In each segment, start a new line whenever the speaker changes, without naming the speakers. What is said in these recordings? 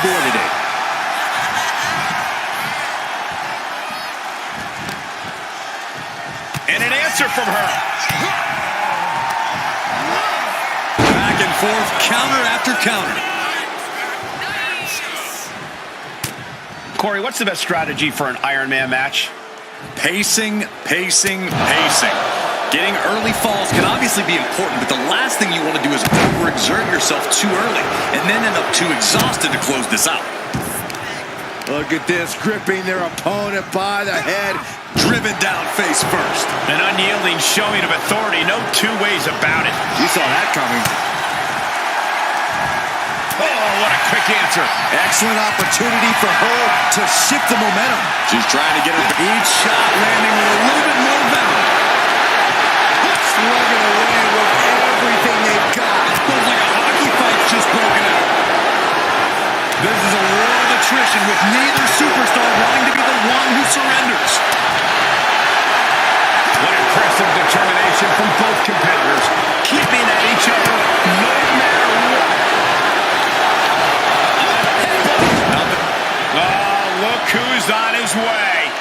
avoided it.
And an answer from her.
Back and forth, counter after counter.
Corey, what's the best strategy for an Iron Man match?
Pacing, pacing, pacing. Getting early falls can obviously be important, but the last thing you want to do is overexert yourself too early and then end up too exhausted to close this out.
Look at this, gripping their opponent by the head.
Driven down face first.
An unyielding showing of authority, no two ways about it.
You saw that coming.
Oh, what a quick answer.
Excellent opportunity for her to shift the momentum.
She's trying to get her each shot landing with a little bit more venom.
Slugging away with everything they've got.
Feels like a hockey fight's just broken out.
This is a war of attrition with neither superstar wanting to be the one who surrenders.
What impressive determination from both competitors, keeping at each other no matter what. Oh, look who's on his way.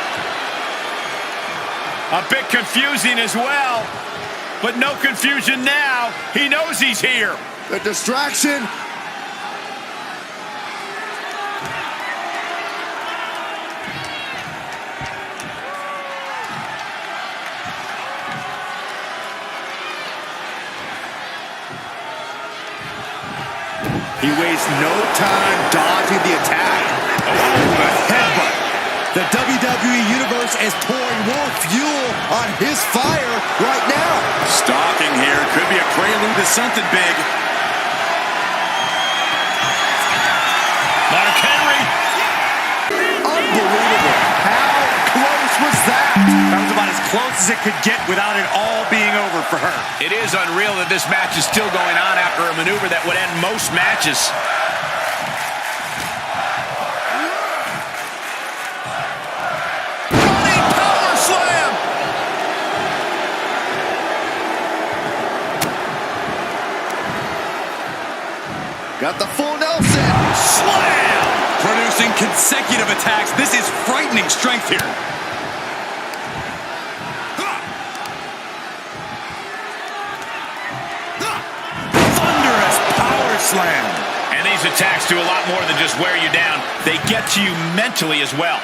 A bit confusing as well, but no confusion now. He knows he's here.
The distraction. He wastes no time dodging the attack. Oh, a headbutt. The WWE Universe is pouring more fuel on his fire right now.
Stalking here. Could be a prelude to something big.
Mark Henry.
Unbelievable. How close was that?
That was about as close as it could get without it all being over for her.
It is unreal that this match is still going on after a maneuver that would end most matches.
Running power slam. Got the full Nelson.
Slam! Producing consecutive attacks. This is frightening strength here.
Thunderous power slam.
And these attacks do a lot more than just wear you down. They get to you mentally as well.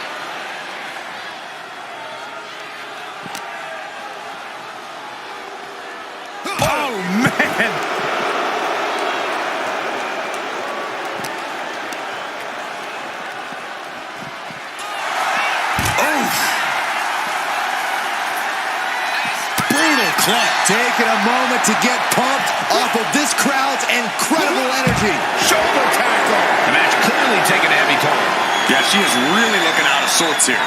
Oh, man.
Brutal club.
Taking a moment to get pumped off of this crowd's incredible energy. Shoulder tackle.
The match clearly taking a heavy toll.
Yeah, she is really looking out of sorts here.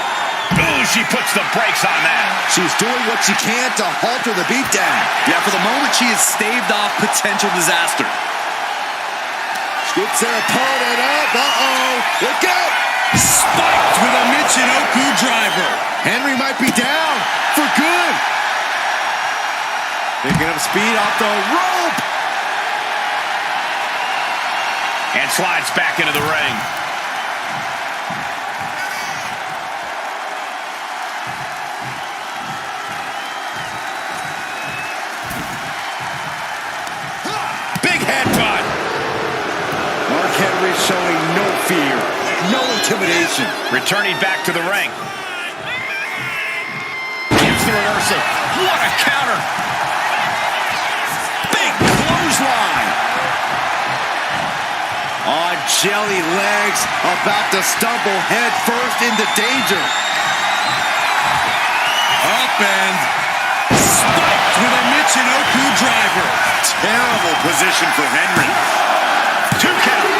Ooh, she puts the brakes on that.
She's doing what she can to halter the beatdown.
Yeah, for the moment, she has staved off potential disaster.
Scoops their opponent up. Uh-oh. Look out.
Spiked with a Michinoku driver.
Henry might be down for good. Picking up speed off the rope.
And slides back into the ring. Big headbutt.
Mark Henry showing no fear, no intimidation.
Returning back to the ring. Gives the reversal. What a counter.
Big clothesline. On jelly legs, about to stumble head first into danger.
Up and spiked with a Michinoku driver. Terrible position for Henry.
2 count.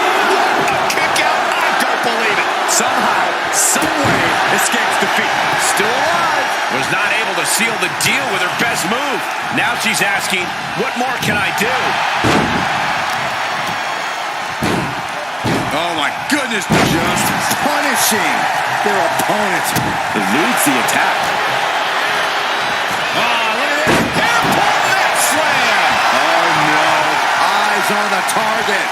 What a kick out. I don't believe it.
Somehow, someway, escapes defeat.
Still alive. Was not able to seal the deal with her best move. Now she's asking, what more can I do?
Oh my goodness.
Just punishing their opponent. Eludes the attack.
Oh, look at this. Hairpin net slam.
Oh no. Eyes on the target.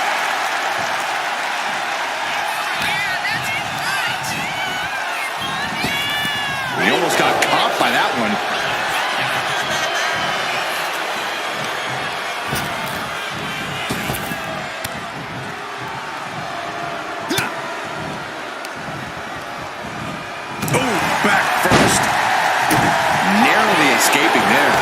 almost got caught by that one.
Oh, back first.
Narrowly escaping there.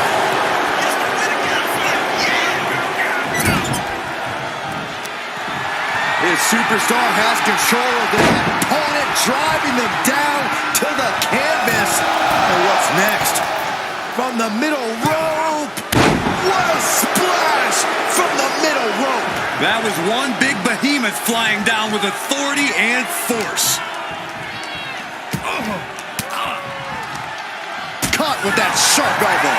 His superstar has control of their opponent, driving them down to the canvas. And what's next? From the middle rope. What a splash from the middle rope.
That was one big behemoth flying down with authority and force.
Caught with that sharp elbow.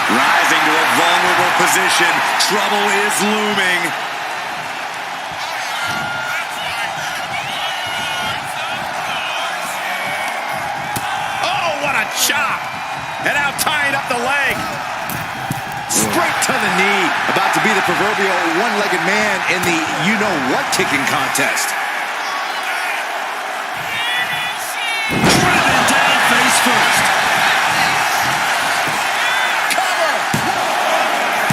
Rising to a vulnerable position. Trouble is looming.
Oh, what a chop. And now tying up the leg.
Straight to the knee. About to be the proverbial one-legged man in the you-know-what kicking contest.
Driven down face first.
Cover!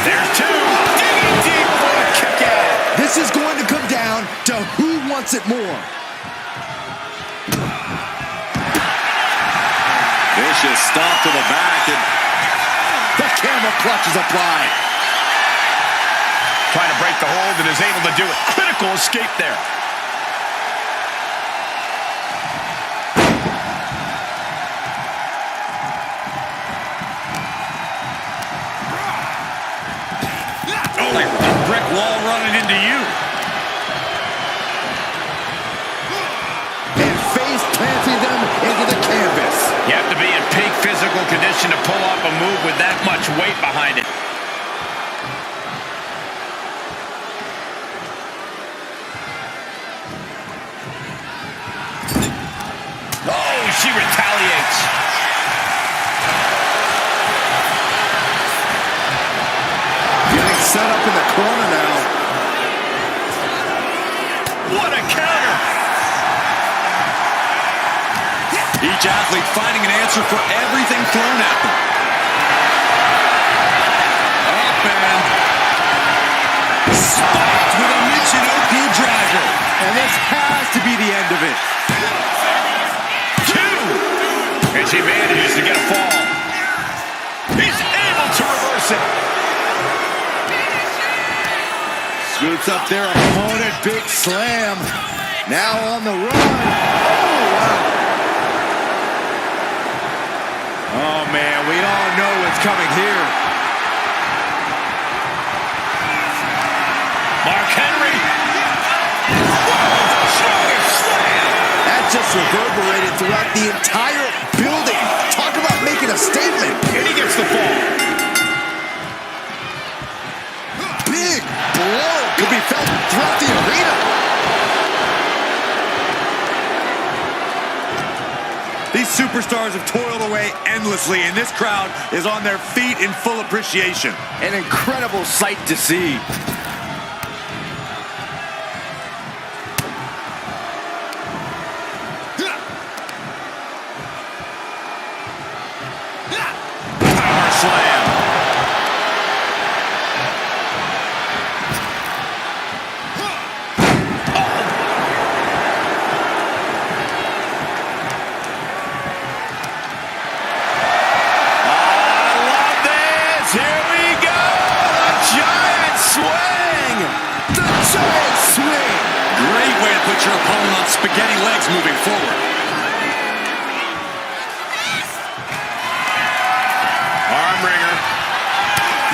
There's two. Digging deep for the kick out.
This is going to come down to who wants it more.
Vicious stomp to the back. And
The camel clutch is applied.
Trying to break the hold and is able to do it. Critical escape there.
oh, like a brick wall running into you.
And face planting them into the canvas.
You have to be in peak physical condition to pull off a move with that much weight behind it. Oh, she retaliates.
Getting set up in the corner now.
What a counter.
Each athlete finding an answer for everything thrown at them. Up and spiked with a Michinoku driver.
And this has to be the end of it.
Two. And she manages to get a fall. He's able to reverse it.
Scoots up their opponent, big slam. Now on the run. Oh, wow. Oh, man, we all know what's coming here.
Mark Henry. Whoa, strongest slam.
That just reverberated throughout the entire building. Talk about making a statement.
And he gets the fall.
Big blow could be felt throughout the arena. These superstars have toiled away endlessly, and this crowd is on their feet in full appreciation. An incredible sight to see.
Power slam.
Put your opponent on spaghetti legs moving forward.
Arm wringer.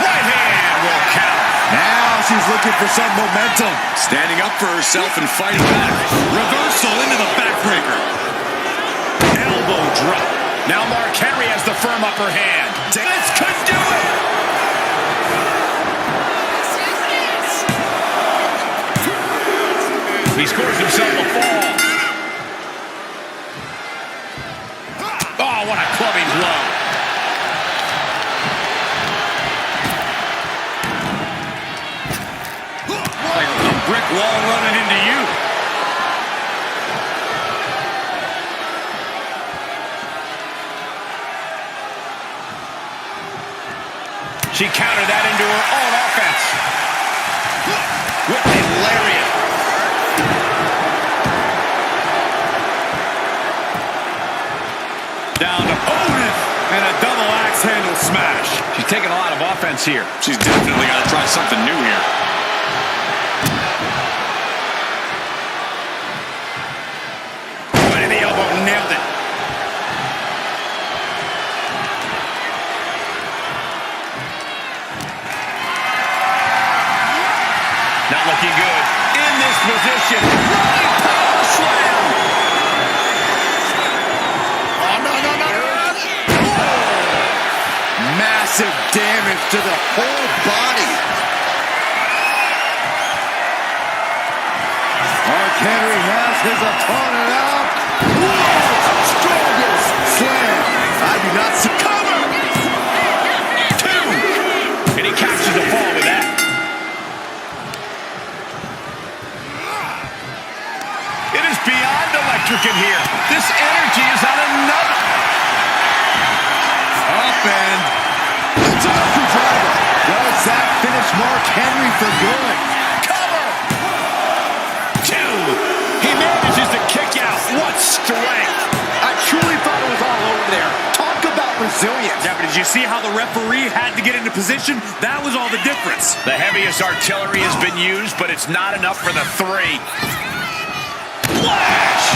Right hand will count.
Now she's looking for some momentum.
Standing up for herself and fighting back. Reversal into the backbreaker.
Elbow drop. Now Mark Henry has the firm upper hand. This could do it. He scores himself a fall. Oh, what a clubbing blow.
Like a brick wall running into you.
She countered that into her own offense. With a lariat.
Down to Otis and a double axe handle smash.
She's taking a lot of offense here.
She's definitely got to try something new here.
Right in the elbow, nailed it. Not looking good. In this position. Running power slam. Oh, no.
Massive damage to the whole body. Mark Henry has his opponent out. World's strongest slam. I do not see cover.
2. And he captures the ball with that. It is beyond electric in here. This energy is on another.
Up and it's a lucky driver. Does that finish Mark Henry for good?
Cover. 2. He manages to kick out. What strength.
I truly thought it was all over there. Talk about resilience.
Yeah, but did you see how the referee had to get into position? That was all the difference.
The heaviest artillery has been used, but it's not enough for the 3. Flash!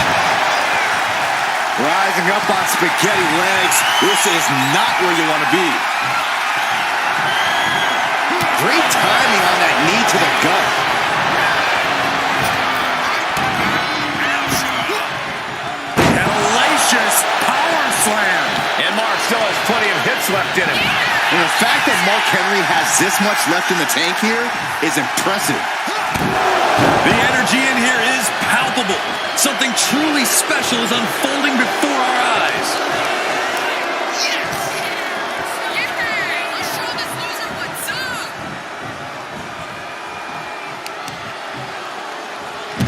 Rising up on spaghetti legs. This is not where you want to be. Great timing on that knee to the gut.
Hellacious power slam.
And Mark still has plenty of hits left in him.
And the fact that Mark Henry has this much left in the tank here is impressive.
The energy in here is palpable. Something truly special is unfolding before our eyes.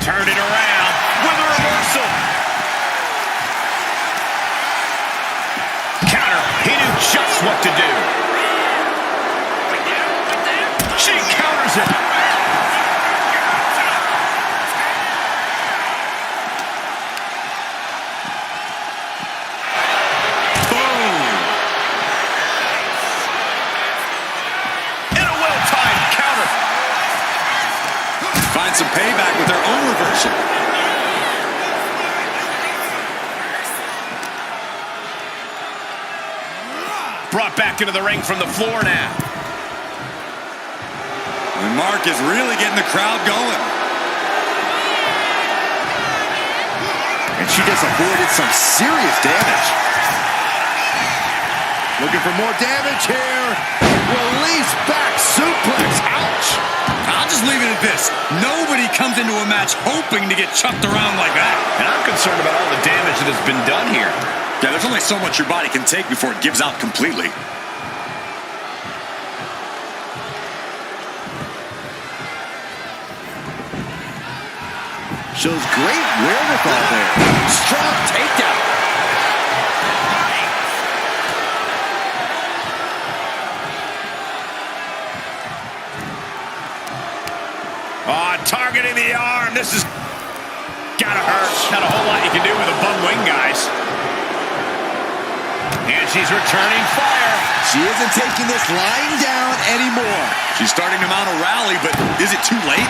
Turn it around with a reversal. Counter. He knew just what to do. She counters it.
Find some payback with their own reversal.
Brought back into the ring from the floor now.
And Mark is really getting the crowd going.
And she just avoided some serious damage. Looking for more damage here. Release back suplex. Ouch.
I'll just leave it at this. Nobody comes into a match hoping to get chucked around like that.
And I'm concerned about all the damage that has been done here.
Yeah, there's only so much your body can take before it gives out completely.
Shows great wherewithal there. Strong takedown.
Targeting the arm. This is gotta hurt. Not a whole lot you can do with a bum wing, guys. And she's returning fire.
She isn't taking this lying down anymore.
She's starting to mount a rally, but is it too late?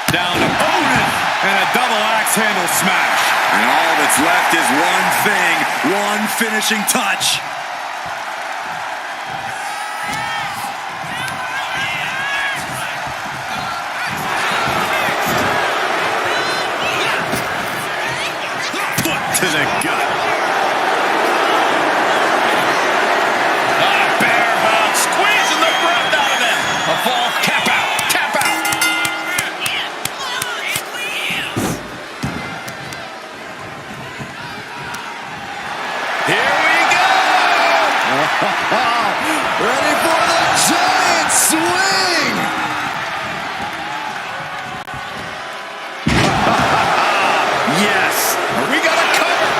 Down to Otis and a double axe handle smash.
And all that's left is one thing, one finishing touch. To the gut.
Bear hug, squeezing the breath out of them. A fall, tap out, tap out. Here we go.
Ready for the giant swing.
Yes, we got a cover.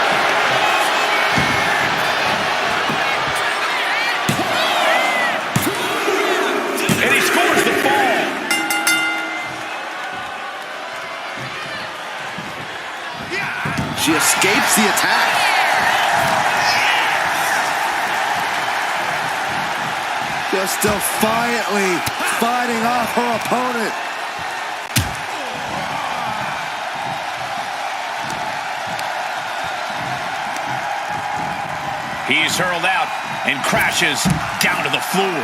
escapes the attack. Just defiantly fighting off her opponent.
He's hurled out and crashes down to the floor.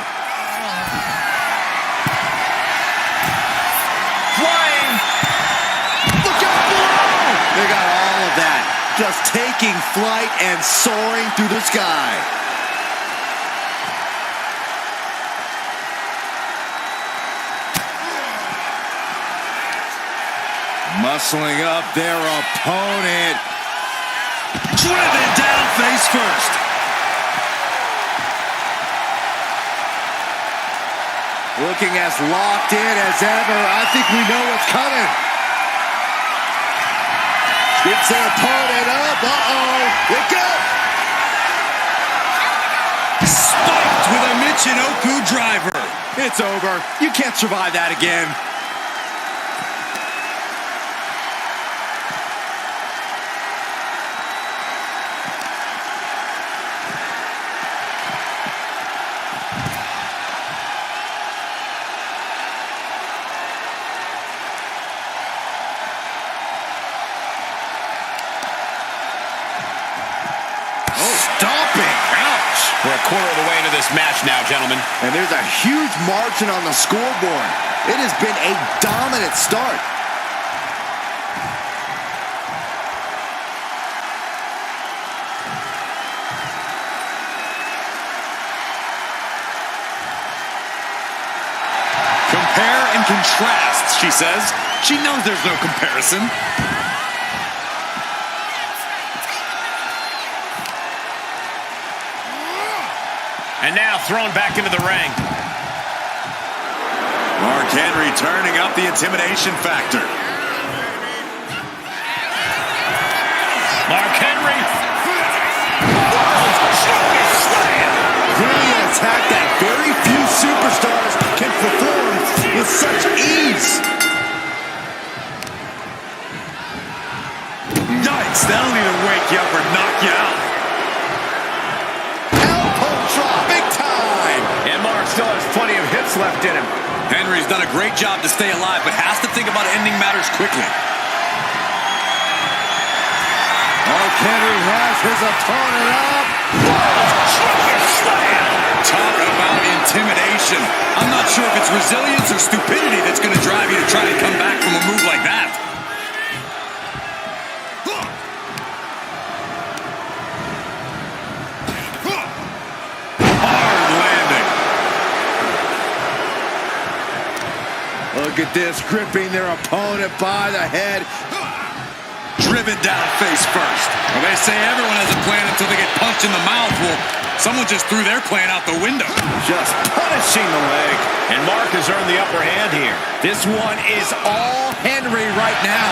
Flying!
Look out below! They got all of that. Just taking flight and soaring through the sky. Muscling up their opponent.
Driven down face first.
Looking as locked in as ever. I think we know what's coming. Gets their opponent up. Uh-oh. It goes.
Spiked with a Michinoku driver.
It's over. You can't survive that again.
Stomping. Ouch.
We're a quarter of the way into this match now, gentlemen.
And there's a huge margin on the scoreboard. It has been a dominant start.
Compare and contrast, she says. She knows there's no comparison.
And now thrown back into the ring.
Mark Henry turning up the intimidation factor.
Mark Henry.
Brilliant attack that very few superstars can perform with such ease.
Yikes, that'll either wake you up or knock you out.
Elbow drop, big time.
And Mark still has plenty of hits left in him.
Henry's done a great job to stay alive, but has to think about ending matters quickly.
Mark Henry has his opponent up.
Talk about intimidation. I'm not sure if it's resilience or stupidity that's going to drive you to try to come back from a move like that. Hard landing.
Look at this, gripping their opponent by the head.
Driven down face first. Well, they say everyone has a plan until they get punched in the mouth. Well, someone just threw their plan out the window.
Just punishing the leg.
And Mark has earned the upper hand here.
This one is all Henry right now.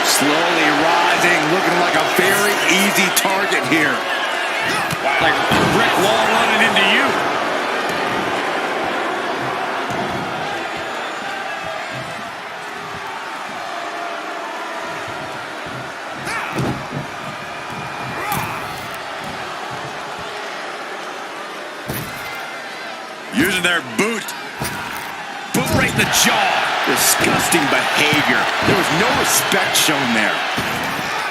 Slowly rising, looking like a very easy target here.
Like a brick wall running into you. Using their boot.
Boot right in the jaw.
Disgusting behavior. There was no respect shown there.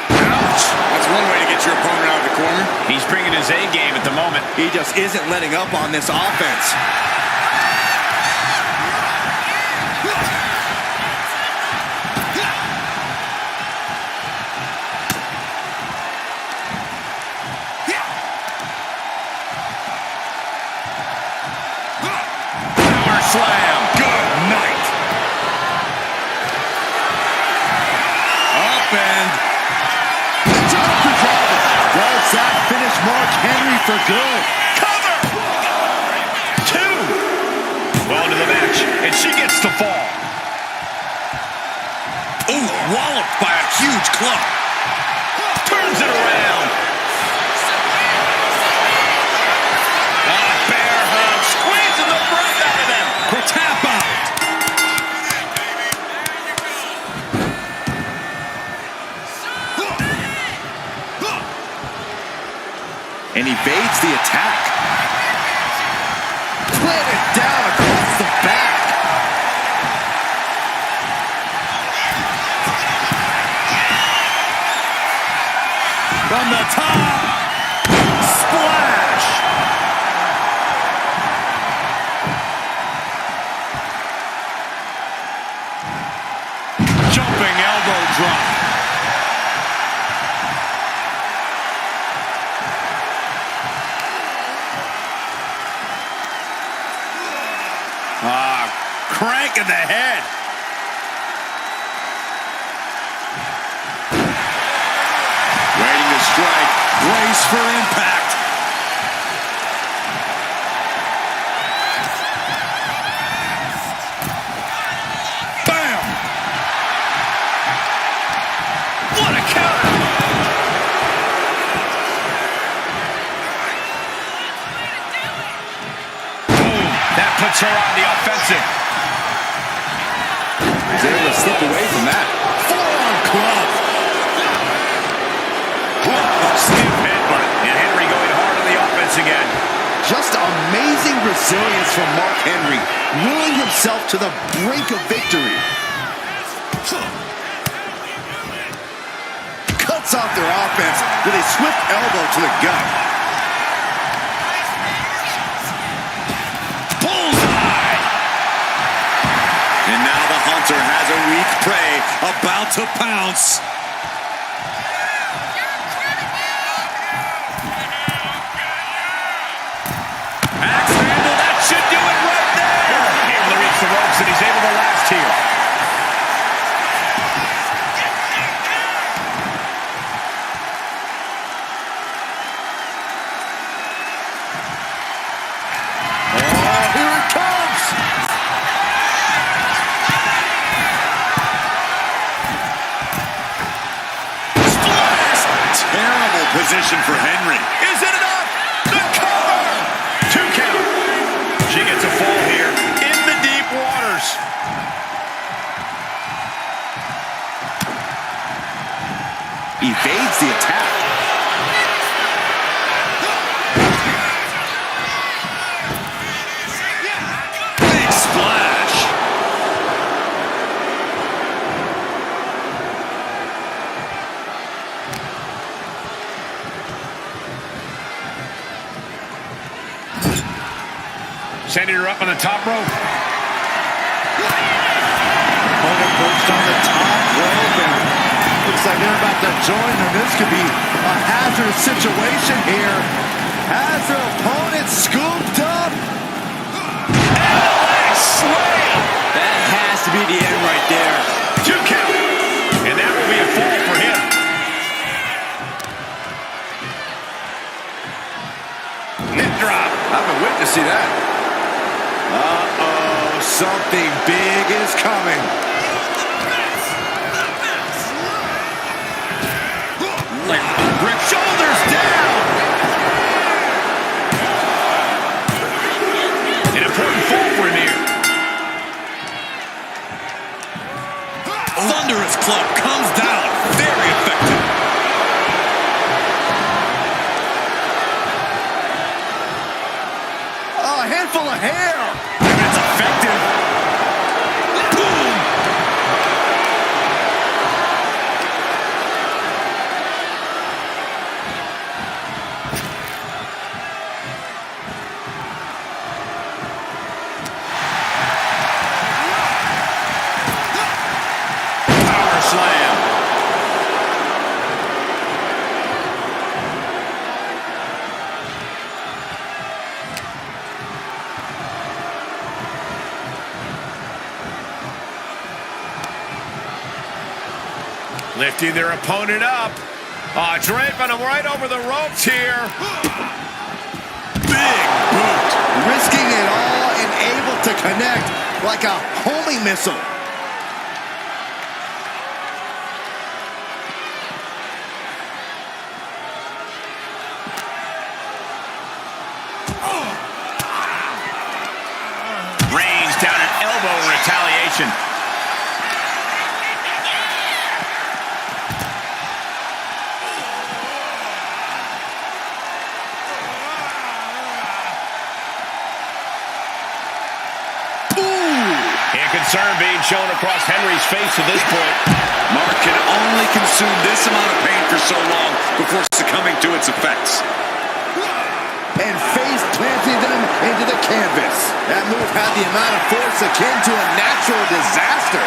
Ouch. That's one way to get your opponent out of the corner.
He's bringing his A game at the moment.
He just isn't letting up on this offense.
Power slam. Good night. Up and
Does that finish Mark Henry for good?
Cover! 2. Well into the match, and she gets to fall.
ooh, walloped by a huge club.
Turns it around. Bear hug, squeezing the breath out of them.
Tap out.
evades the attack. Planted down across the back.
From the top. Splash. Jumping elbow drop.
Crank in the head.
Waiting to strike. Brace for impact.
Bam! What a counter! Boom! That puts her on the offensive.
He's able to slip away from that.
Forearm club.
Stiff headbutt. And Henry going hard on the offense again.
Just amazing resilience from Mark Henry, willing himself to the brink of victory. Cuts off their offense with a swift elbow to the gut.
Bullseye. And now the hunter has a weak prey about to pounce.
Axe handle, that should do it right there. Able to reach the ropes, and he's able to last here.
Oh, here it comes!
Splash. Terrible position for Henry.
Is it enough? The cover! 2 count. She gets a fall here in the deep waters.
Evades the attack.
Big splash.
Sending her up on the top rope.
Opponent perched on the top rope, and looks like they're about to join them. This could be a hazardous situation here. Has their opponent scooped up?
LA slam!
That has to be the end right there.
2 count. And that will be a fall for him. Hip drop.
I've been waiting to see that. Uh-oh, something big is coming.
Brick shoulders down. An important fall for him here.
Thunderous club comes down. Very effective.
Oh, a handful of hair.
That's effective. Boom.
Power slam. Lifting their opponent up. Draping him right over the ropes here.
Big boot.
Risking it all and able to connect like a homing missile.
Rains down an elbow in retaliation. concern being shown across Henry's face at this point.
Mark can only consume this amount of pain for so long before succumbing to its effects.
And face planting them into the canvas. That move had the amount of force akin to a natural disaster.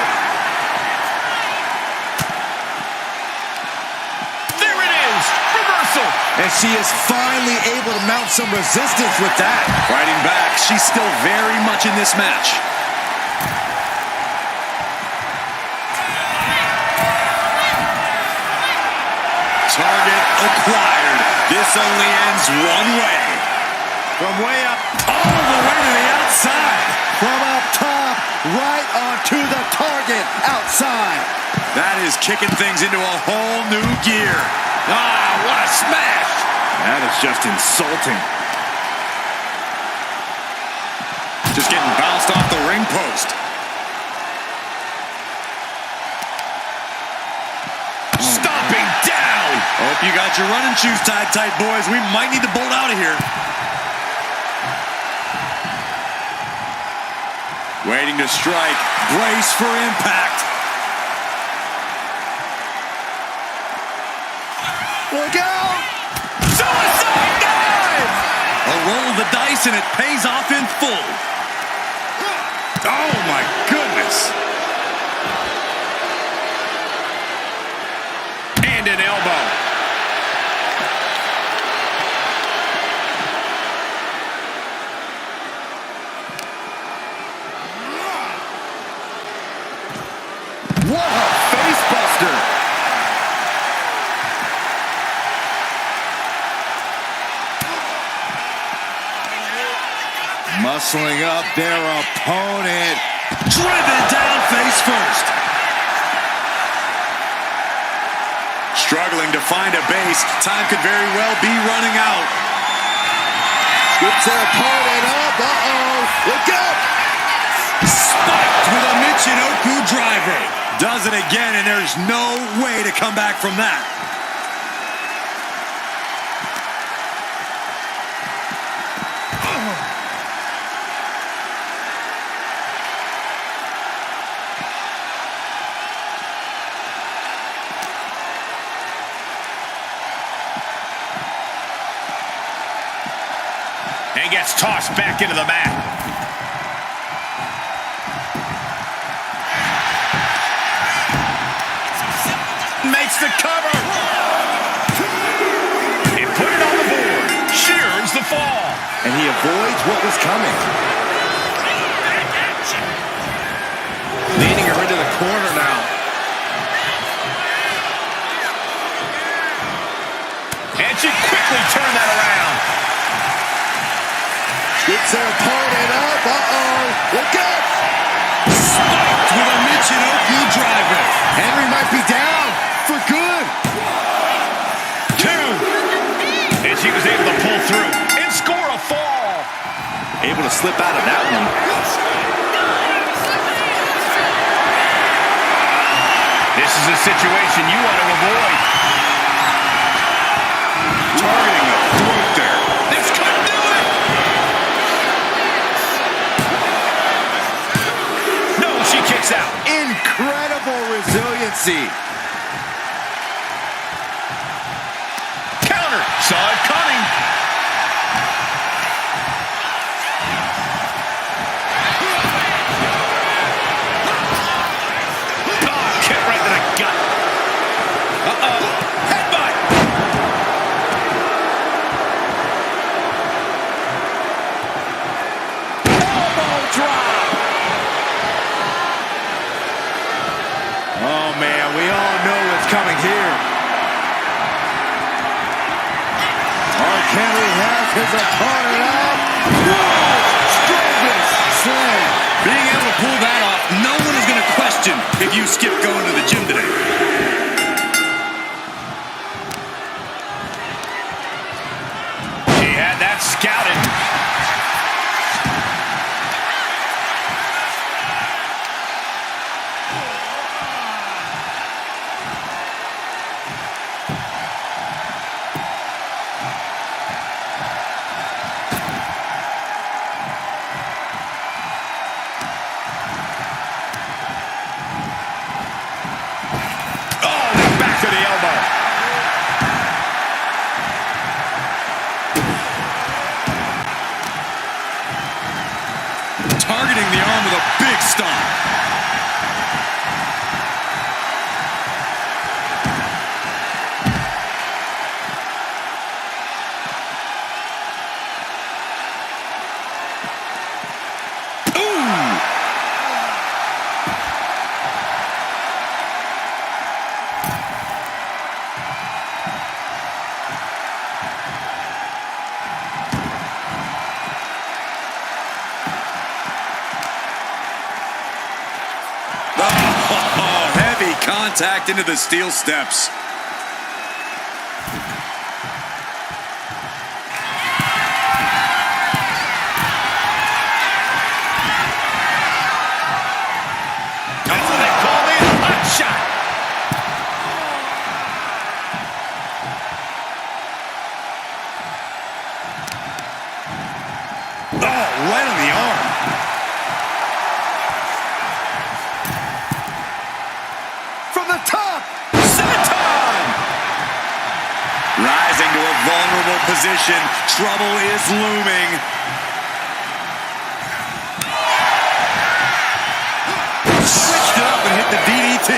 There it is! Reversal!
And she is finally able to mount some resistance with that.
Fighting back, she's still very much in this match. Target acquired. This only ends one way.
From way up, all the way to the outside. From up top, right onto the target outside.
That is kicking things into a whole new gear. Ah, what a smash!
That is just insulting.
Just getting bounced off the ring post.
Stomping down!
Hope you got your running shoes tied tight, boys. We might need to bolt out of here. Waiting to strike. Brace for impact.
Look out!
Suicide dive!
A roll of the dice and it pays off in full. Oh my goodness.
And an elbow.
What a face buster! Muscling up their opponent.
Driven down face first. Struggling to find a base. Time could very well be running out.
Scoops their opponent up. Uh-oh. Look out!
Spiked with a Michinoku driver. Does it again, and there's no way to come back from that.
And gets tossed back into the mat. Makes the cover. And put it on the board. She earns the fall.
And he avoids what was coming. Leading her into the corner now.
And she quickly turned that around.
Scoops their opponent up. Uh-oh. Look out!
Spiked with a Michinoku driver.
Henry might be down for good.
2. And she was able to pull through and score a fall.
Able to slip out of that one.
This is a situation you want to avoid.
Targeting the throat there.
This could do it. No, she kicks out.
Incredible resiliency.
Counter. Saw it coming. Oh, kick right to the gut. Uh-oh. Headbutt. Elbow drop.
Oh, man, we all know what's coming here. Mark Henry has his opponent up. Whoa! Strongest slam.
Being able to pull that off, no one is going to question if you skip going to the gym today.
He had that scouted.
the arm with a big stomp. Contact into the steel steps.
That's what they call it, a hot shot.
Oh, right on the arm.
Rising to a vulnerable position. Trouble is looming. Switched it up and hit the DDT.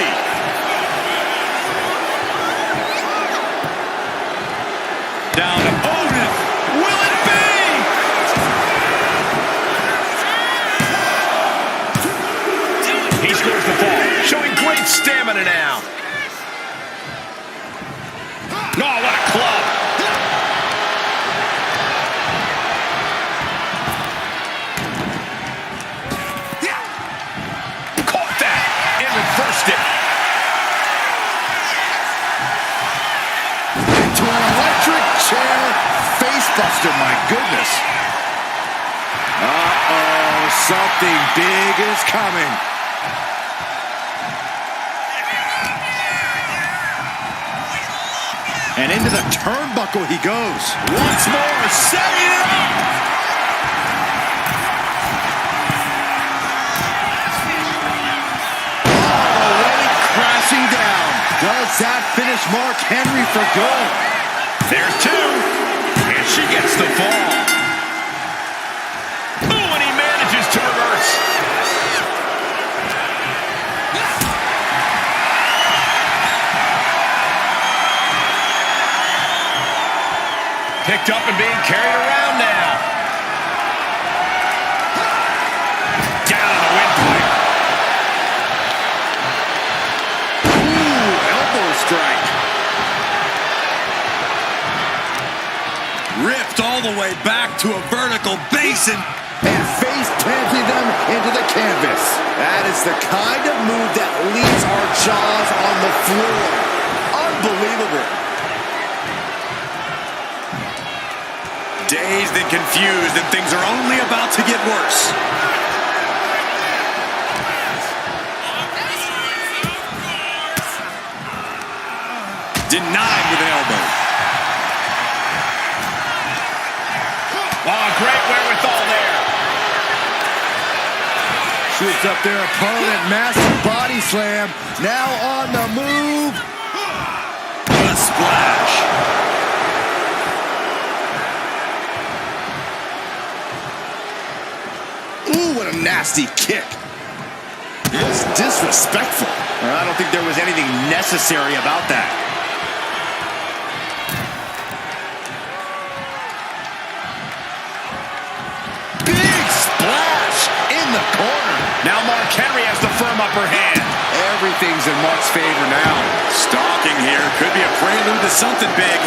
Down to Otis. Will it be?
He scores the fall, showing great stamina now. Oh, what a club. Caught that and reversed it.
Into an electric chair facebuster, my goodness. Uh-oh, something big is coming. And into the turnbuckle he goes.
Once more, setting it up.
Already crashing down. Does that finish Mark Henry for good?
There's two. And she gets the fall. Ooh, and he manages to reverse. Picked up and being carried around now. Down on the windpipe.
Ooh, elbow strike.
Ripped all the way back to a vertical basin.
And face planting them into the canvas. That is the kind of move that leaves our jaws on the floor. Unbelievable.
Dazed and confused, and things are only about to get worse. Denied with an elbow.
Oh, great wherewithal there.
Shoots up their opponent, massive body slam. Now on the move.
What a splash.
Ooh, what a nasty kick. It was disrespectful. I don't think there was anything necessary about that. Big splash in the corner.
Now Mark Henry has the firm upper hand.
Everything's in Mark's favor now.
Stalking here could be a prelude to something big.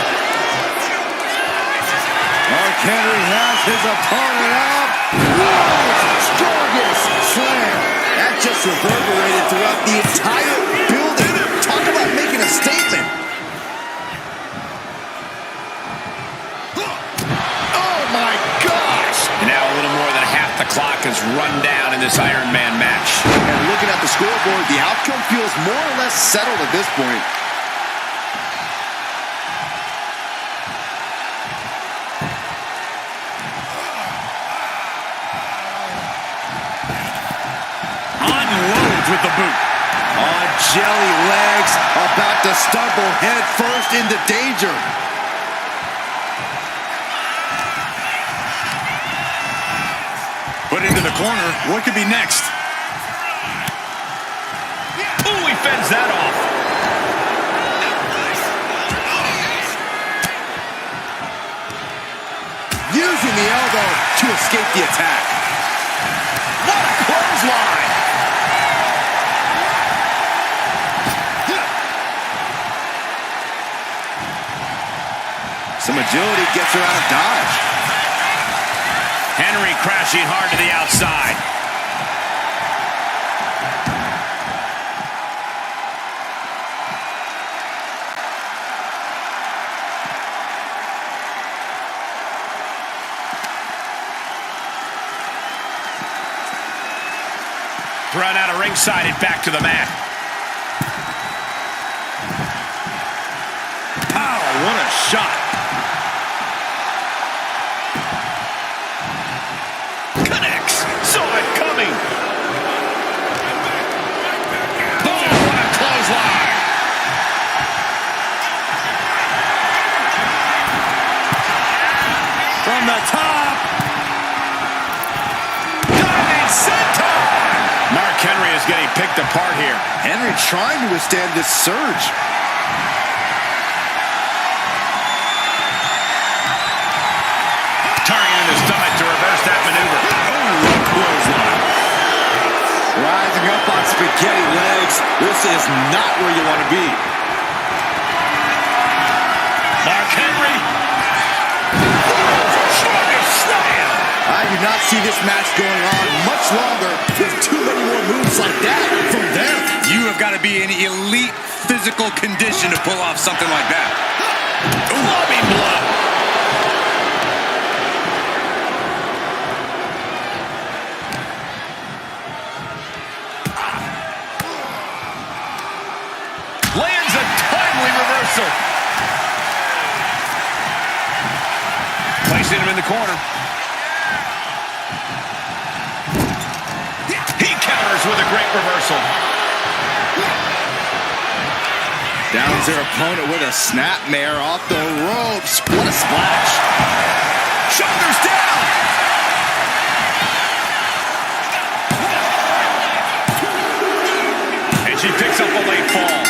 Mark Henry has his opponent up. Whoa, strongest slam. That just reverberated throughout the entire building. Talk about making a statement. Oh my gosh.
And now a little more than half the clock has run down in this Iron Man match.
And looking at the scoreboard, the outcome feels more or less settled at this point.
With the boot.
On jelly legs, about to stumble head first into danger.
Put into the corner. What could be next?
Ooh, he fends that off.
Using the elbow to escape the attack.
What a clothesline.
Some agility gets her out of dodge.
Henry crashing hard to the outside. Run out of ringside and back to the mat.
Pow, what a shot.
Connects. Saw it coming. Boom, what a clothesline.
From the top.
Diving senton. Mark Henry is getting picked apart here.
Henry trying to withstand this surge.
Turning in the stomach to reverse that maneuver.
Oh, clothesline.
Rising up on spaghetti legs. This is not where you want to be.
Mark Henry. Strongest slam.
I do not see this match going on much longer with too many more moves like that from them.
You have got to be in elite physical condition to pull off something like that.
Clubbing blow. Lands a timely reversal. Placing him in the corner. He counters with a great reversal.
Downs their opponent with a snapmare off the ropes. What a splash.
Shoulders down. And she picks up a late fall.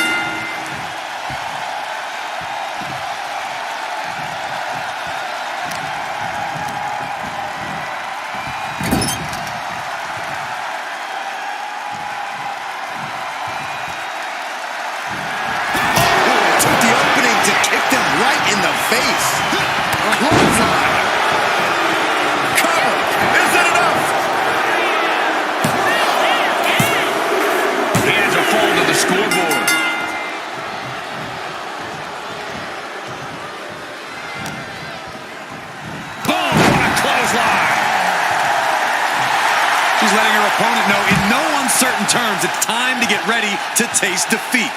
In the face.
Clothesline. Cover. Is it enough? He has a fall to the scoreboard. Boom! What a clothesline.
She's letting her opponent know in no uncertain terms it's time to get ready to taste defeat.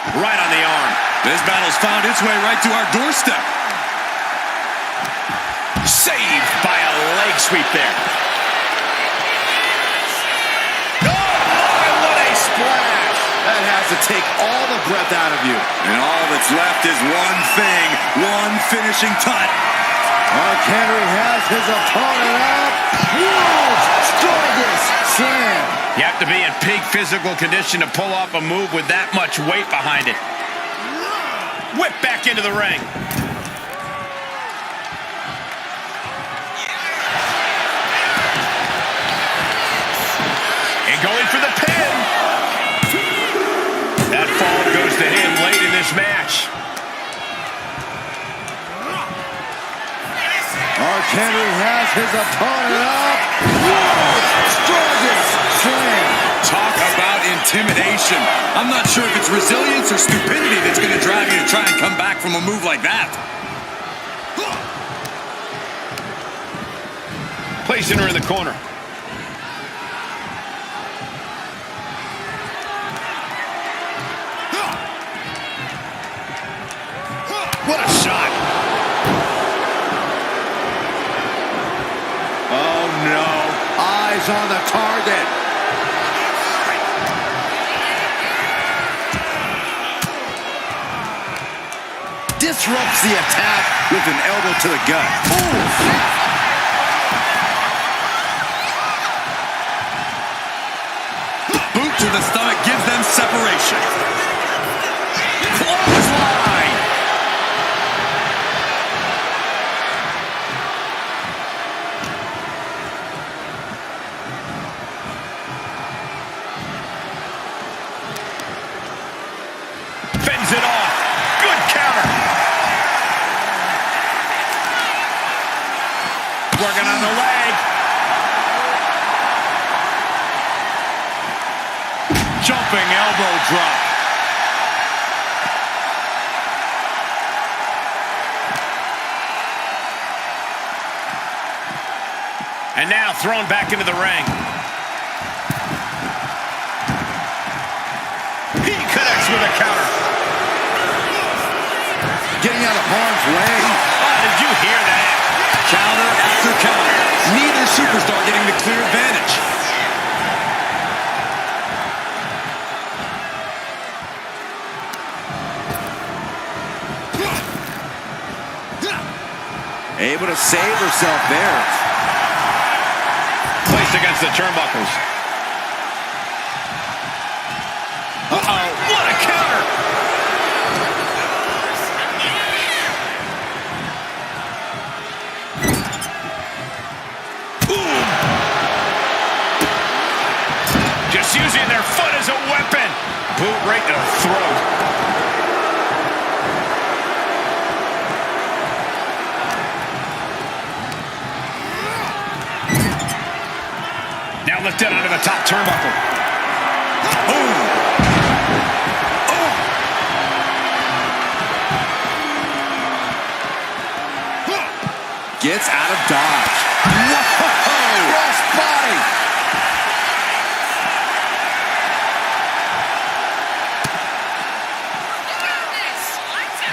Right on the arm.
This battle's found its way right to our doorstep.
Saved by a leg sweep there. Oh, what a splash.
That has to take all the breath out of you.
And all that's left is one thing, one finishing touch.
Mark Henry has his opponent up. World's strongest slam.
You have to be in peak physical condition to pull off a move with that much weight behind it. Whip back into the ring. And going for the pin. That fall goes to him late in this match.
Mark Henry has his opponent up. World's strongest slam.
Talk about intimidation. I'm not sure if it's resilience or stupidity that's going to drive you to try and come back from a move like that.
Placing her in the corner. What a shot.
Oh no. Eyes on the target. disrupts the attack with an elbow to the gut.
Boot to the stomach gives them separation. Clothesline.
Fends it off. Good counter. Working on the leg.
Jumping elbow drop.
And now thrown back into the ring. He connects with a counter.
Getting out of harm's way.
Oh, did you hear that?
Counter after counter. Neither superstar getting the clear advantage.
Able to save herself there.
Placed against the turnbuckles. Uh-oh, what a counter! Ooh. Just using their foot as a weapon. Boot right to the throat. Now lifted onto the top turnbuckle. Boom! Oh!
Gets out of dodge. Whoa! Cross body.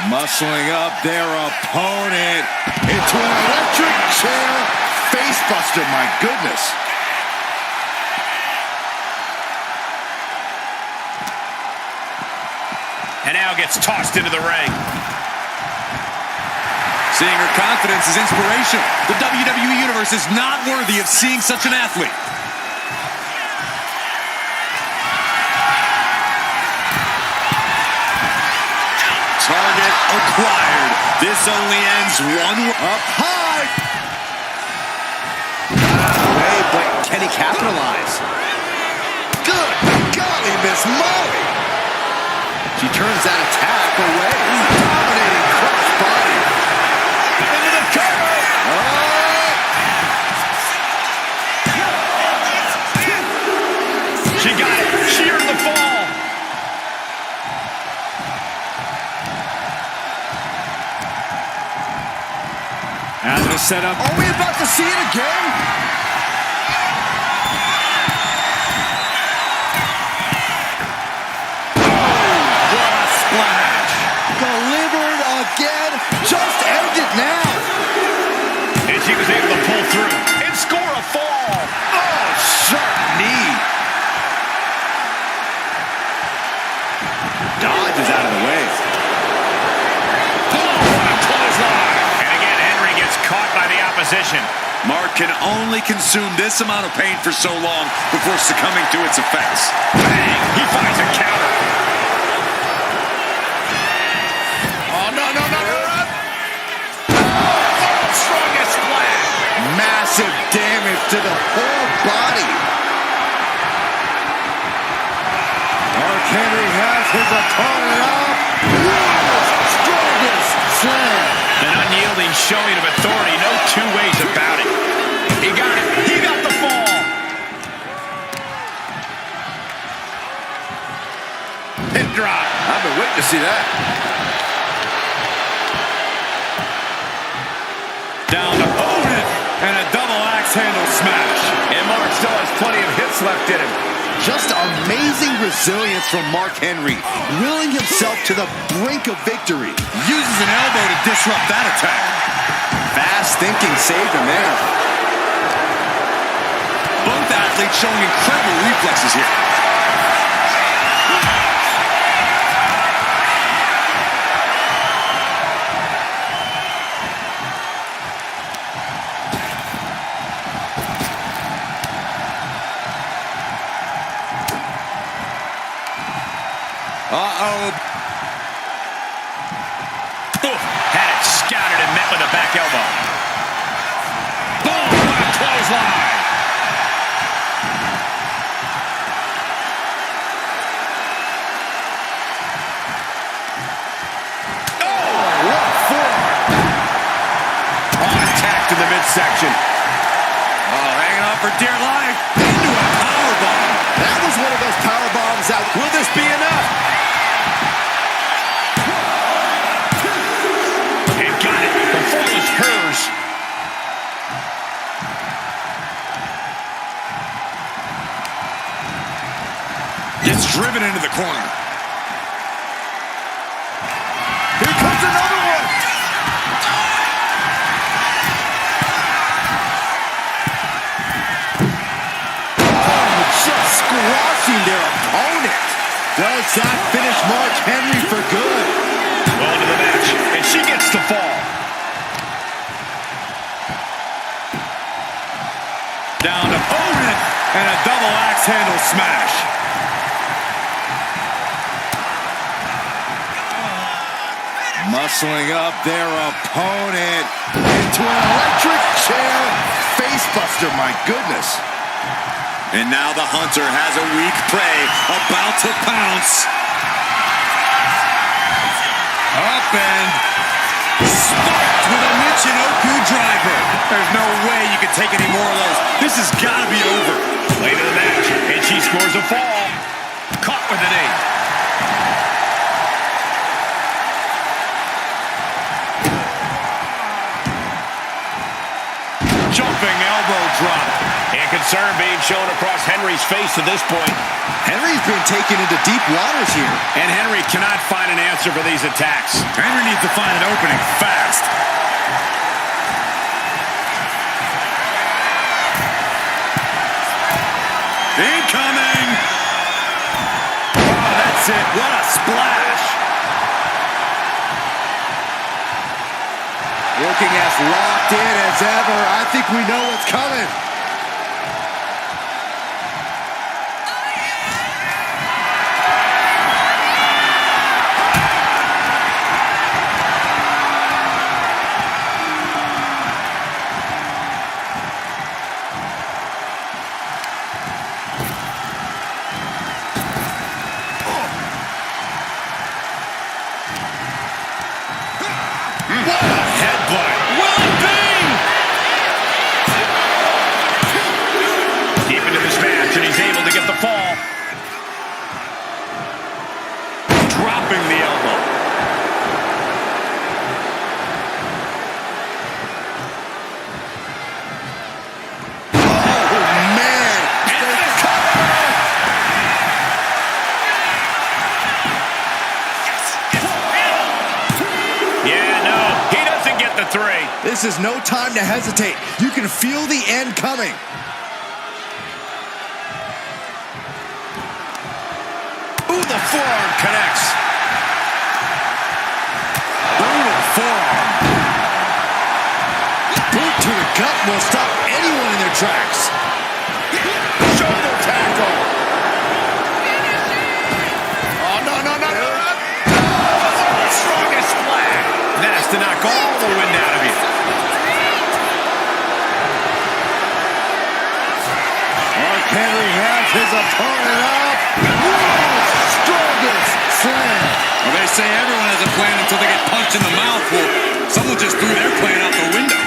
Muscling up their opponent into an electric chair facebuster. My goodness.
And now gets tossed into the ring.
Seeing her confidence is inspirational. The WWE Universe is not worthy of seeing such an athlete. Target acquired. This only ends one way.
Up high. Way, but can he capitalize? Good golly, Miss Molly. She turns that attack away. Dominating cross body. Into the cover.
She got it. Sheared the fall.
As a setup.
Are we about to see it again? Delivered again. Just end it now.
And she was able to pull through and score a fall.
Oh, sharp knee. Dodge is out of the way.
Oh, what a clothesline. And again, Henry gets caught by the opposition.
Mark can only consume this amount of pain for so long before succumbing to its effects.
Bang! He finds a counter. Oh, no. Oh, strongest splash.
Massive damage to the whole body. Mark Henry has his opponent up. Strongest slam.
An unyielding showing of authority. No two ways about it. He got it. He got the fall. Hip drop.
I've been waiting to see that.
Down to opponent. And a double axe handle smash.
And Mark still has plenty of hits left in him.
Just amazing resilience from Mark Henry, willing himself to the brink of victory.
Uses an elbow to disrupt that attack.
Fast thinking saved him there.
Both athletes showing incredible reflexes here.
back elbow. Boom, what a clothesline. In the midsection.
Oh, hanging on for dear life. Into a powerbomb.
That was one of those power bombs that...
Will this be enough? And got it. The fall is hers.
Gets driven into the corner.
Here comes another one. Squashing their opponent. Does that finish Mark Henry for good?
Well into the match, and she gets the fall.
Down opponent, and a double axe handle smash.
Muscling up their opponent into an electric chair facebuster, my goodness.
And now the hunter has a weak prey about to pounce.
Up and spiked with a Michinoku driver. There's no way you can take any more of those. This has got to be over.
Late in the match, and she scores a fall. Caught with an knee. Jumping elbow drop. And concern being shown across Henry's face to this point.
Henry's been taken into deep waters here.
And Henry cannot find an answer for these attacks.
Henry needs to find an opening fast. Incoming! Oh, that's it. What a splash!
Looking as locked in as ever. I think we know what's coming. This is no time to hesitate. You can feel the end coming.
Ooh, the forearm connects.
Brutal forearm. Boot to the gut will stop anyone in their tracks.
Shoulder tackle.
Oh, no.
Oh, strongest flag. That's to knock all the wind out of you.
Henry has his opponent up. World's strongest slam.
Well, they say everyone has a plan until they get punched in the mouth. Well, someone just threw their plan out the window.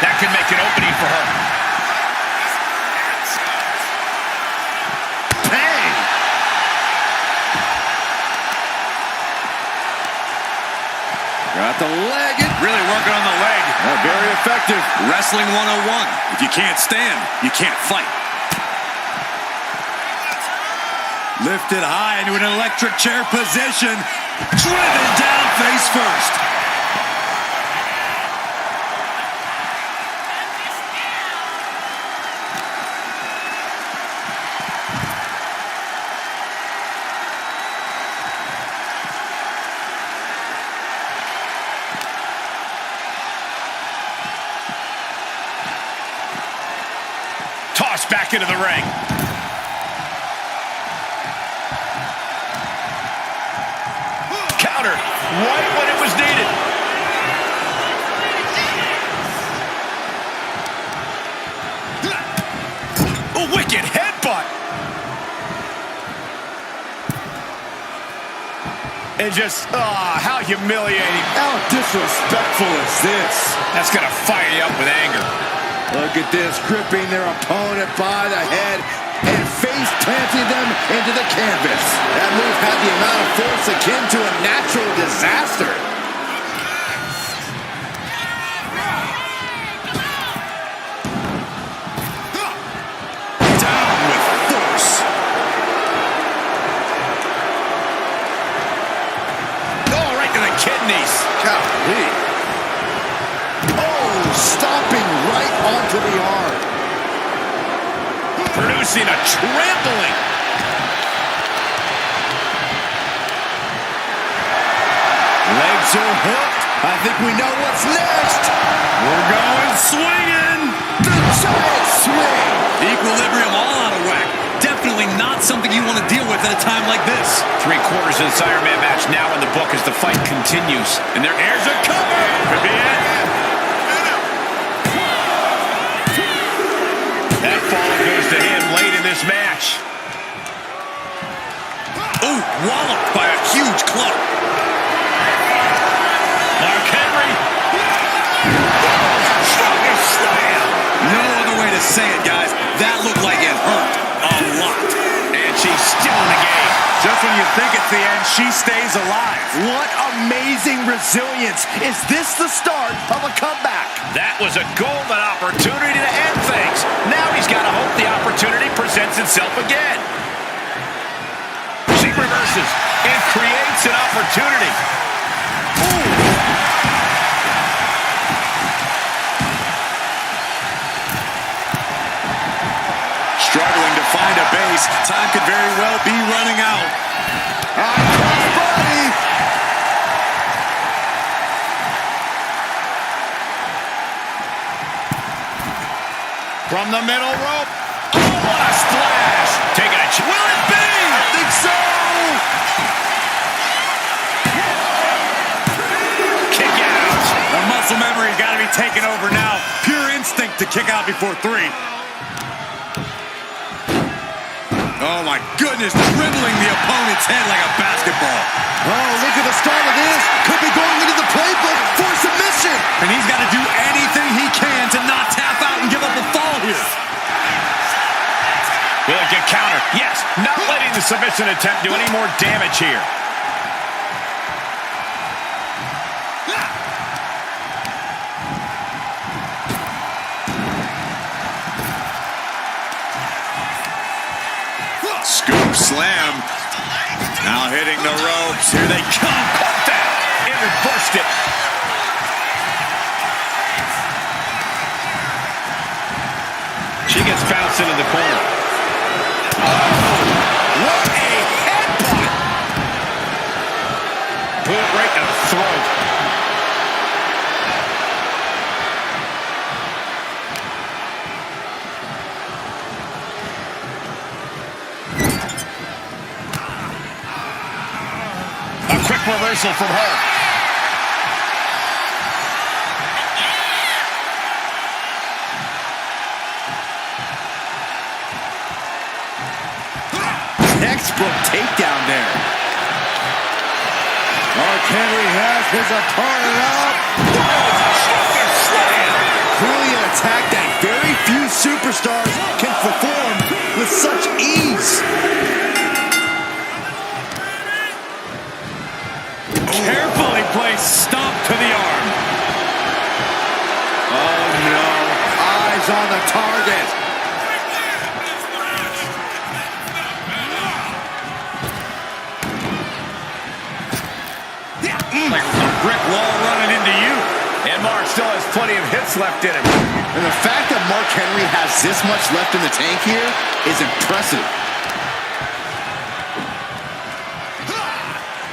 That could make an opening for her.
Got the leg. Really working on the leg.
Very effective.
Wrestling 101. If you can't stand, you can't fight.
Lifted high into an electric chair position. Driven down face first.
tossed back into the ring. Counter right when it was needed. A wicked headbutt. And just, how humiliating.
How disrespectful is this?
That's going to fire you up with anger.
Look at this, gripping their opponent by the head and face planting them into the canvas. That move had the amount of force akin to a natural disaster.
Down with force.
Oh, right to the kidneys.
Golly. Oh, stomping right onto the arm.
Producing a trampling.
Legs are hooked. I think we know what's next.
We're going swinging.
The giant swing.
Equilibrium all out of whack. Definitely not something you want to deal with at a time like this.
3/4 of this Iron Man match now in the book as the fight continues. And their heirs are covered. Could be it. That fall goes to him late in this match.
Ooh, walloped by a huge club.
Mark Henry. Strongest slam.
No other way to say it, guys. That looked like it hurt a lot.
And she's still in the game.
Just when you think it's the end, she stays alive.
What amazing resilience. Is this the start of a comeback?
That was a golden opportunity to end things. Now he's got to hope the opportunity presents itself again. She reverses and creates an opportunity. Ooh.
Struggling to find a base. Time could very well be running out.
Crossbody.
From the middle rope. Oh, what a splash. Taking a chance. Will it be?
I think so.
Kick out.
The muscle memory's got to be taken over now. Pure instinct to kick out before 3.
Oh, my goodness. Dribbling the opponent's head like a basketball.
Oh, look at the start of this. Could be going into the playbook for submission.
And he's got to do anything he can to not tap out and give up a fall here.
Will it get countered? Yes. Not letting the submission attempt do any more damage here.
Scoop slam. Now hitting the ropes. Here they come.
Caught that. And reversed it. She gets bounced into the corner. Oh, what a headbutt. Boot right in the throat. A quick reversal from her.
Textbook takedown there. Mark Henry has his opponent up. Clearly an attack that very few superstars can perform with such ease.
Carefully placed stomp to the arm.
Oh no, eyes on the target.
Like a brick wall running into you.
And Mark still has plenty of hits left in him.
And the fact that Mark Henry has this much left in the tank here is impressive.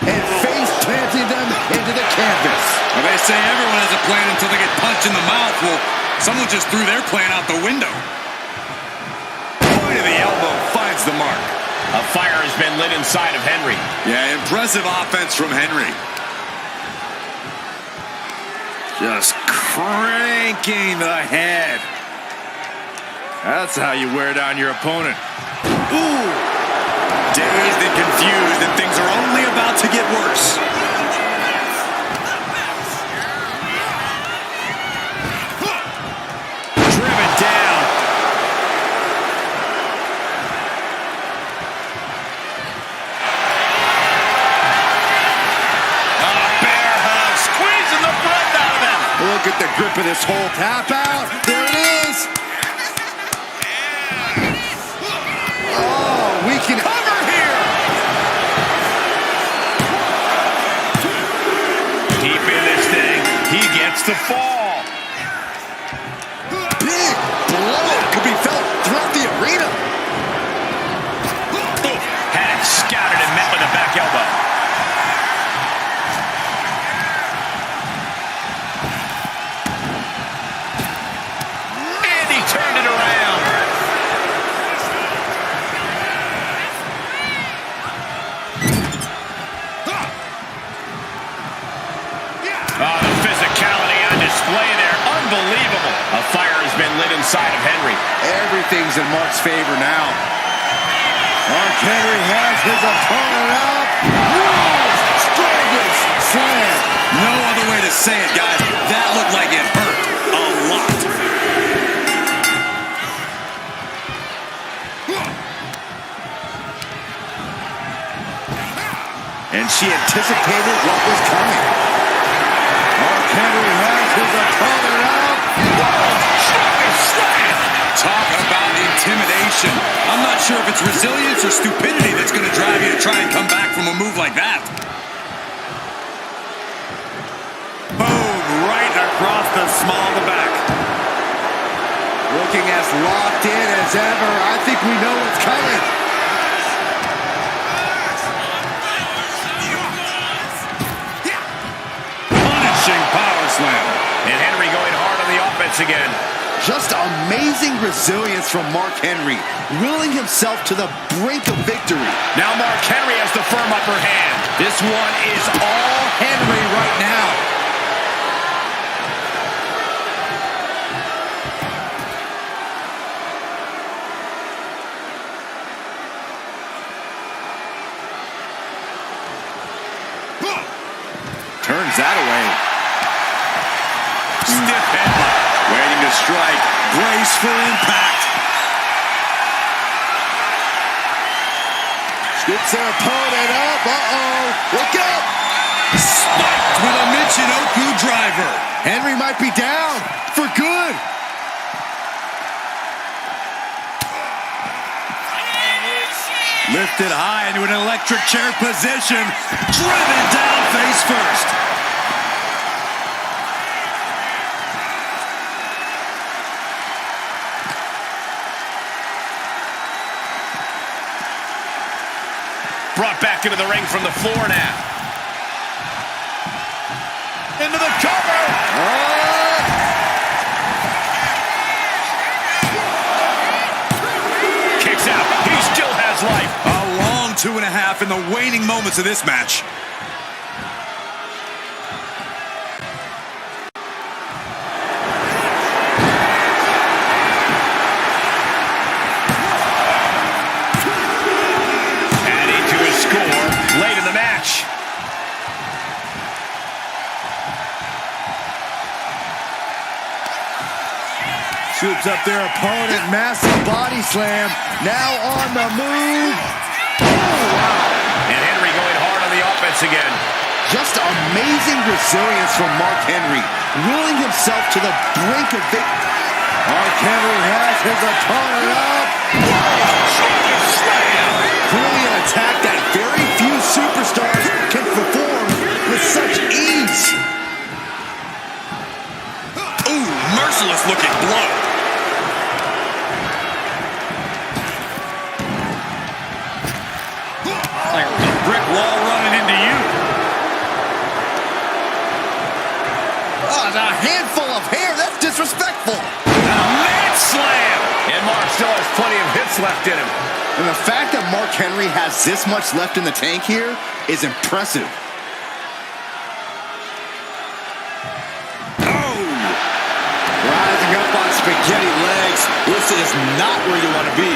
And face planting them into the canvas.
Well, they say everyone has a plan until they get punched in the mouth. Well, someone just threw their plan out the window. finds the mark.
A fire has been lit inside of Henry.
Yeah, impressive offense from Henry.
Just cranking the head. That's how you wear down your opponent.
Ooh! Dazed and confused, and things are only about to get worse.
Driven down.
Bear hug, squeezing the breath out of him.
Look at the grip of this whole tap out. There it is. Oh, we can cover here.
Deep in this thing, he gets the fall.
Big blow could be felt throughout the arena.
Had it scouted and met with a back elbow. And he turned it around. Oh, the physicality on display there. Unbelievable. A fire has been lit inside of Henry.
Everything's in Mark's favor now. Mark Henry has his opponent up. World's strongest slam.
No other way to say it, guys. That looked like it hurt a lot.
And she anticipated what was coming. Mark Henry has his opponent up. World's strongest slam.
Talk about intimidation. I'm not sure if it's resilience or stupidity that's going to drive you to try and come back from a move like that.
Boom, right across the small of the back. Looking as locked in as ever. I think we know what's coming.
Punishing power slam.
And Henry going hard on the offense again.
Just amazing resilience from Mark Henry, willing himself to the brink of victory.
Now Mark Henry has the firm upper hand.
This one is all Henry right now. Turns that away.
Stiff headbutt. Waiting to strike. Brace for impact.
Scoops their opponent up. Uh-oh. Look up.
Spiked with a Michinoku driver.
Henry might be down for good.
Lifted high into an electric chair position. Driven down face first.
Brought back into the ring from the floor now. Into the cover. Kicks out. He still has life.
A long 2.5 in the waning moments of this match.
Adding to his score late in the match.
Scoops up their opponent. Massive body slam. Now on the move. Oh, wow.
And Henry going hard on the offense again.
Just amazing resilience from Mark Henry, willing himself to the brink of victory. Mark Henry has his opponent up. Clearly an attack that very few superstars can perform with such ease.
Ooh, merciless looking blow. Like a brick wall running into you.
Oh, a handful of hair. That's disrespectful.
And a mat slam. And Mark still has plenty of hits left in him.
And the fact that Mark Henry has this much left in the tank here is impressive.
Rising up on spaghetti legs. This is not where you want to be.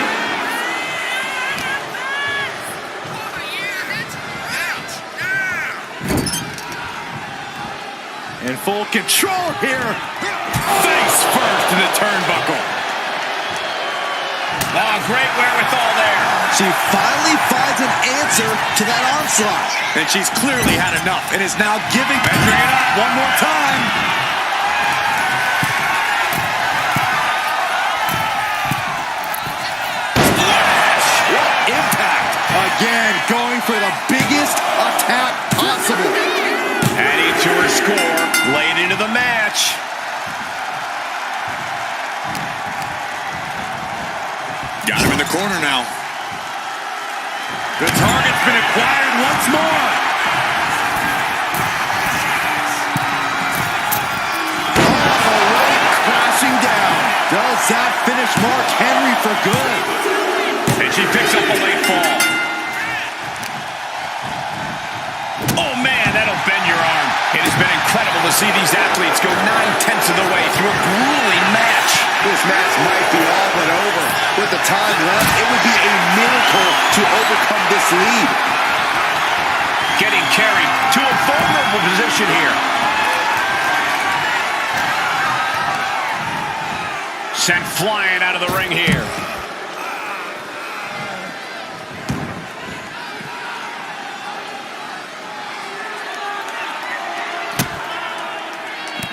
In full control here.
Face first in the turnbuckle. Oh, great wherewithal there.
She finally finds an answer to that onslaught.
And she's clearly had enough and is now giving. Measuring it up one more time.
What impact! Again, going for the biggest attack possible.
Adding to her score, late into the match.
Got him in the corner now. The target's been acquired once more.
Crashing down. Does that finish Mark Henry for good?
And she picks up a late fall. Oh, man, that'll bend your arm. It has been incredible to see these athletes go 9/10 of the way through a grueling match.
This match might be all but over. With the time left, it would be a miracle to overcome this lead.
Getting carried to a vulnerable position here. Sent flying out of the ring here.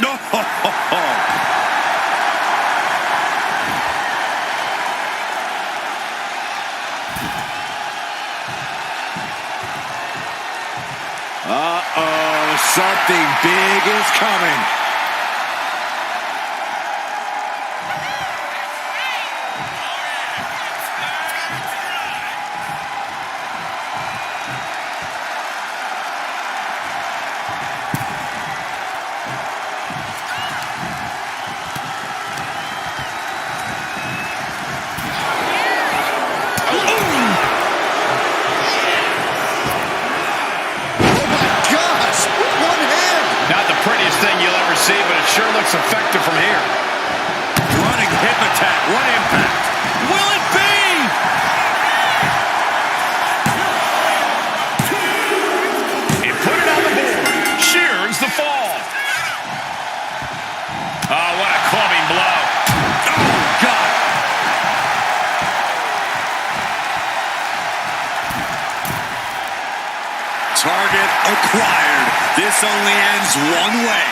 No.
Uh-oh, something big is coming.
See, but it sure looks effective from here.
Running hip attack. What impact? Will it be?
And put it on the board. Shears the fall. Oh, what a clubbing blow.
Oh, God. Target acquired. This only ends one way.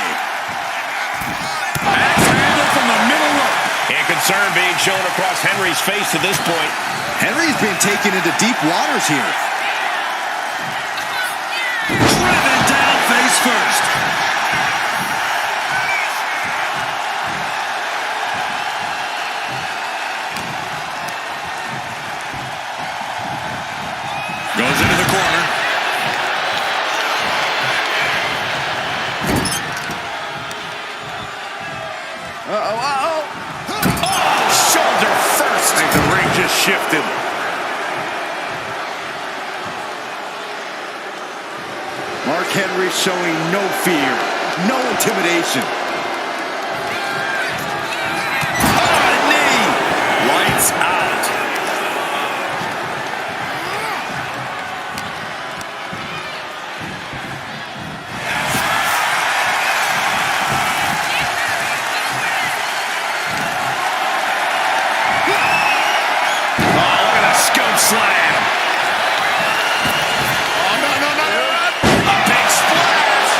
Axe handle from the middle rope.
And concern being shown across Henry's face to this point.
Henry's been taken into deep waters here.
Driven down face first. Goes into the corner.
Shoulder first.
I think the ring just shifted.
Mark Henry showing no fear, no intimidation.
Knee. Lights out.
Slam.
Oh, no.
A big splash.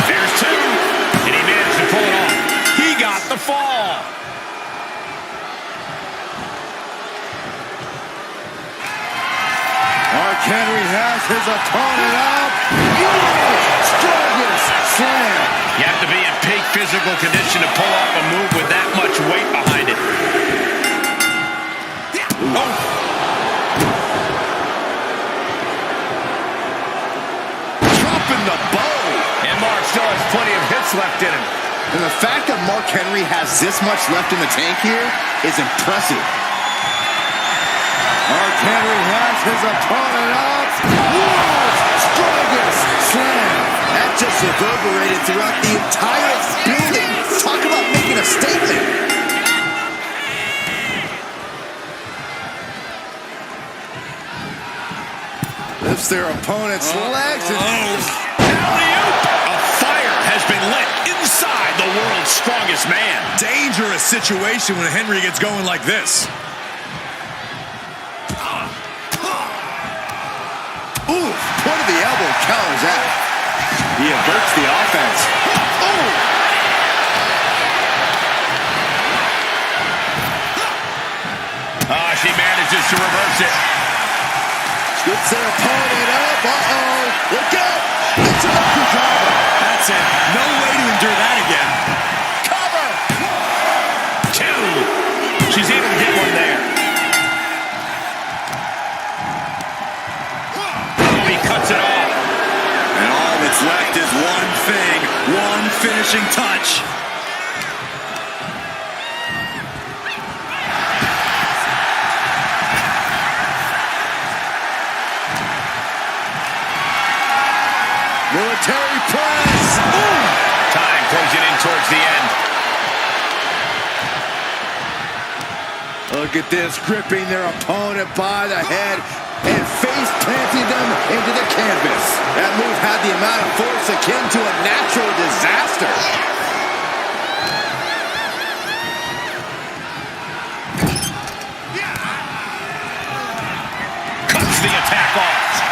There's two. And he managed to pull it off. He got the fall.
Mark Henry has his opponent up. World's strongest slam.
You have to be in peak physical condition to pull off a move with that much weight behind it.
Dropping the bow.
And Mark still has plenty of hits left in him.
And the fact that Mark Henry has this much left in the tank here is impressive. Henry has his opponent up. World's strongest slam. That just reverberated throughout the entire building. Talk about making a statement. Lifts their opponent's legs.
Alley-oop! A fire has been lit inside the world's strongest man.
Dangerous situation when Henry gets going like this.
Ooh, point of the elbow counters that. He averts the offense.
She manages to reverse it.
Gets their opponent up. Look out. It's an upper driver.
That's it. No way to endure that again.
Cover. 2. She's able to get one there. Oh, he cuts it off.
And all that's left is one thing, one finishing touch.
Military press. Ooh.
Time closing in towards the end.
Look at this, gripping their opponent by the head and face planting them into the canvas. That move had the amount of force akin to a natural disaster.
Cuts the attack off.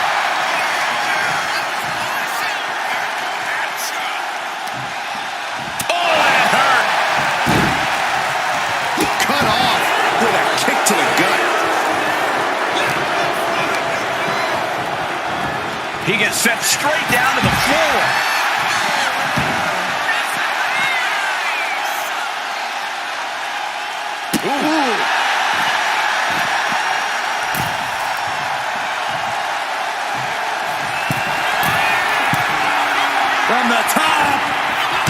He gets sent straight down to the floor. Ooh.
From the top.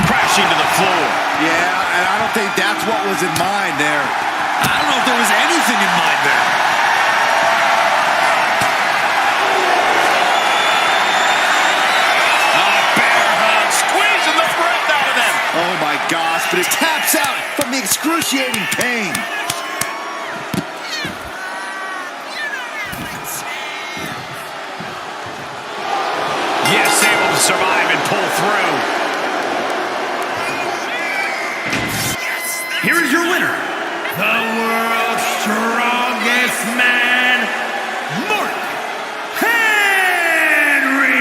Crashing to the floor.
Yeah, and I don't think that's what was in mind there.
I don't know if there was anything in mind there.
Oh my gosh, but it taps out from the excruciating pain.
Yes, able to survive and pull through.
Here is your winner, the world's strongest man, Mark Henry.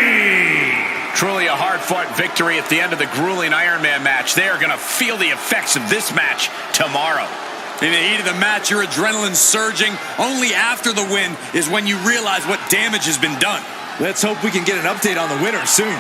Truly a hard-fought victory at the end of the grueling Iron Man match. They are going to feel the effects of this match tomorrow.
In the heat of the match, your adrenaline's surging. Only after the win is when you realize what damage has been done.
Let's hope we can get an update on the winner soon.